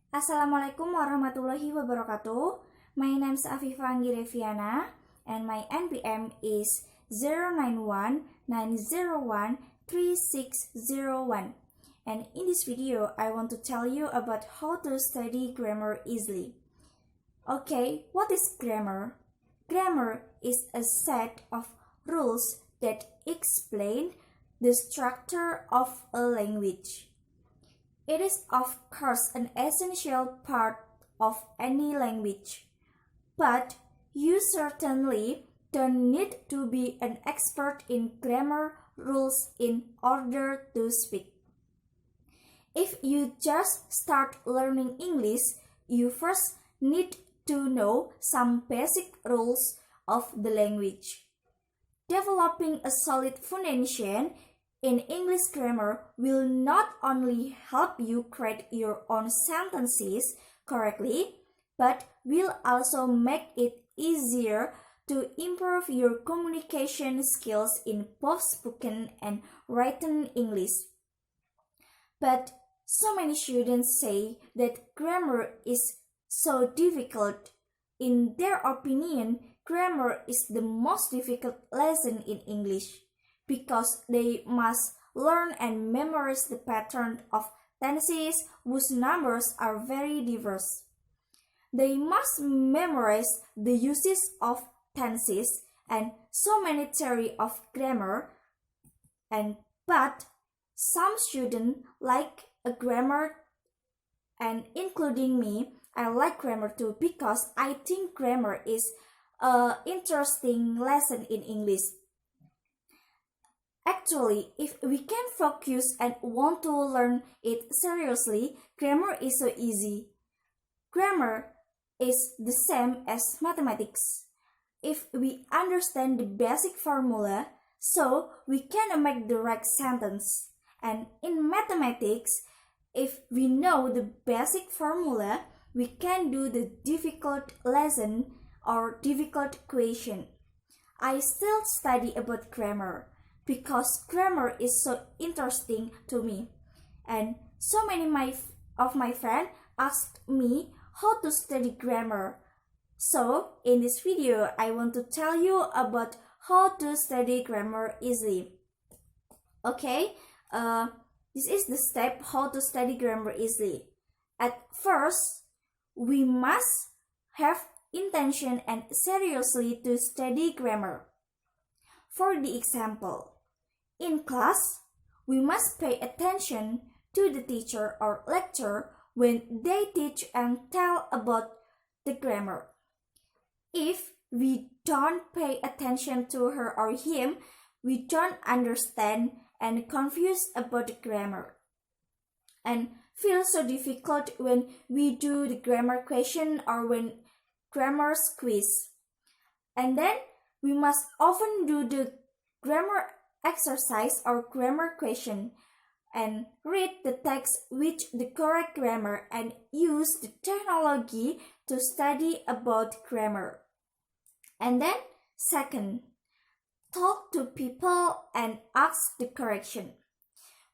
Assalamualaikum warahmatullahi wabarakatuh. My name is Afifah Anggie Refiana and my NPM is 0919013601. And in this video, I want to tell you about how to study grammar easily. Okay, what is grammar? Grammar is a set of rules that explain the structure of a language. It is of course an essential part of any language, but you certainly don't need to be an expert in grammar rules in order to speak. If you just start learning English, you first need to know some basic rules of the language. Developing a solid foundation in English grammar will not only help you create your own sentences correctly, but will also make it easier to improve your communication skills in both spoken and written English. But so many students say that grammar is so difficult. In their opinion, grammar is the most difficult lesson in English, because they must learn and memorize the pattern of tenses whose numbers are very diverse. They must memorize the uses of tenses and so many theory of grammar, but some students like a grammar, and including me, I like grammar too because I think grammar is an interesting lesson in English. Actually, if we can focus and want to learn it seriously, grammar is so easy. Grammar is the same as mathematics. If we understand the basic formula, so we can make the right sentence. And in mathematics, if we know the basic formula, we can do the difficult lesson or difficult question. I still study about grammar because grammar is so interesting to me. And so many of my friends asked me how to study grammar. So in this video, I want to tell you about how to study grammar easily. Okay, this is the step how to study grammar easily. At first, we must have intention and seriously to study grammar. For the example, in class, we must pay attention to the teacher or lecturer when they teach and tell about the grammar. If we don't pay attention to her or him, we don't understand and confused about the grammar, and feel so difficult when we do the grammar question or when grammar quiz. And then we must often do the grammar exercise or grammar question and read the text with the correct grammar and use the technology to study about grammar. And then second, talk to people and ask the correction.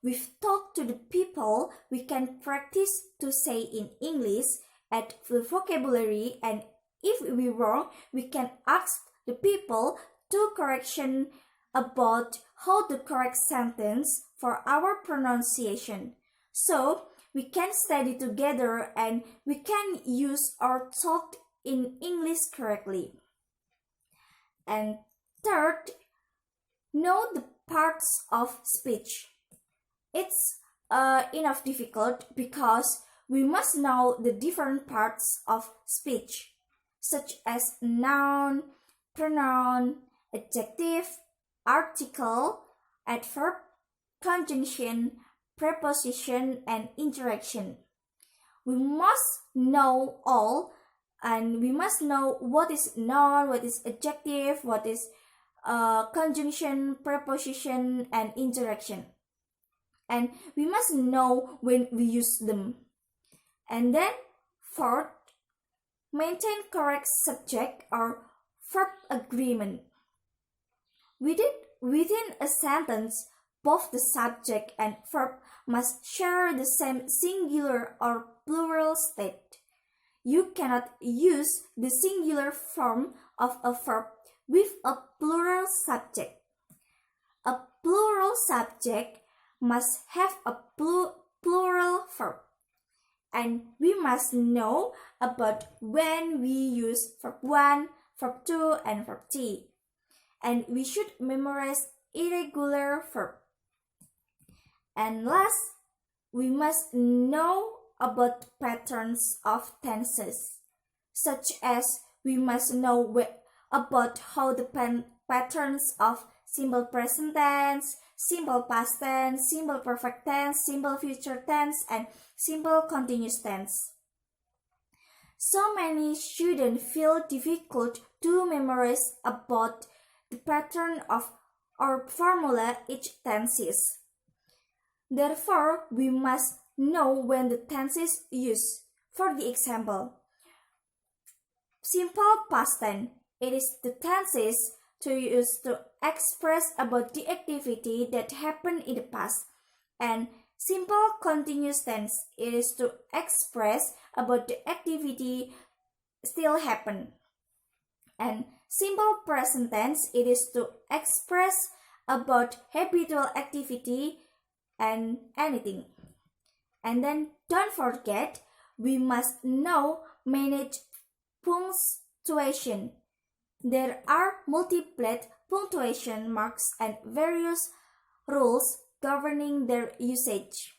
With talk to the people, we can practice to say in English, add the vocabulary, and if we wrong, we can ask the people to correction about how to correct sentence for our pronunciation. So we can study together and we can use or talk in English correctly. And third, know the parts of speech. It's enough difficult because we must know the different parts of speech, such as noun, pronoun, adjective, article, adverb, conjunction, preposition, and interaction. We must know all, and we must know what is noun, what is adjective, what is conjunction, preposition, and interaction. And we must know when we use them. And then fourth, maintain correct subject or verb agreement. Within a sentence, both the subject and verb must share the same singular or plural state. You cannot use the singular form of a verb with a plural subject. A plural subject must have a plural verb. And we must know about when we use verb 1, verb 2, and verb 3. And we should memorize irregular verb. And last, we must know about patterns of tenses, such as we must know about how the patterns of simple present tense, simple past tense, simple perfect tense, simple future tense, and simple continuous tense. So many students feel difficult to memorize about the pattern of or formula each tense is. Therefore, we must know when the tense is used. For the example, simple past tense, it is the tenses to use to express about the activity that happened in the past. And simple continuous tense, it is to express about the activity still happen. And simple present tense, it is to express about habitual activity and anything. And then don't forget, we must know manage punctuation. There are multiple punctuation marks and various rules governing their usage.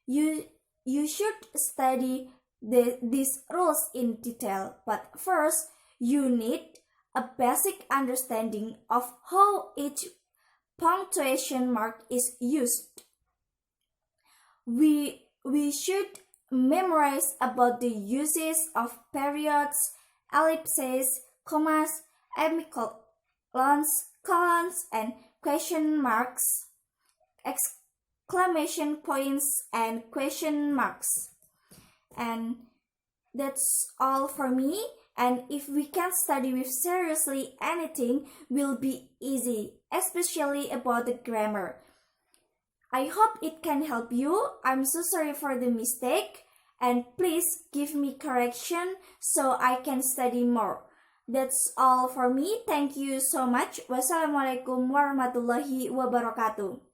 You should study these rules in detail, but first you need a basic understanding of how each punctuation mark is used. We should memorize about the uses of periods, ellipses, commas, semicolons, colons, and question marks, exclamation points, and question marks. And that's all for me. And if we can study with seriously, anything will be easy, especially about the grammar. I hope it can help you. I'm so sorry for the mistake. And please give me correction so I can study more. That's all for me. Thank you so much. Wassalamualaikum warahmatullahi wabarakatuh.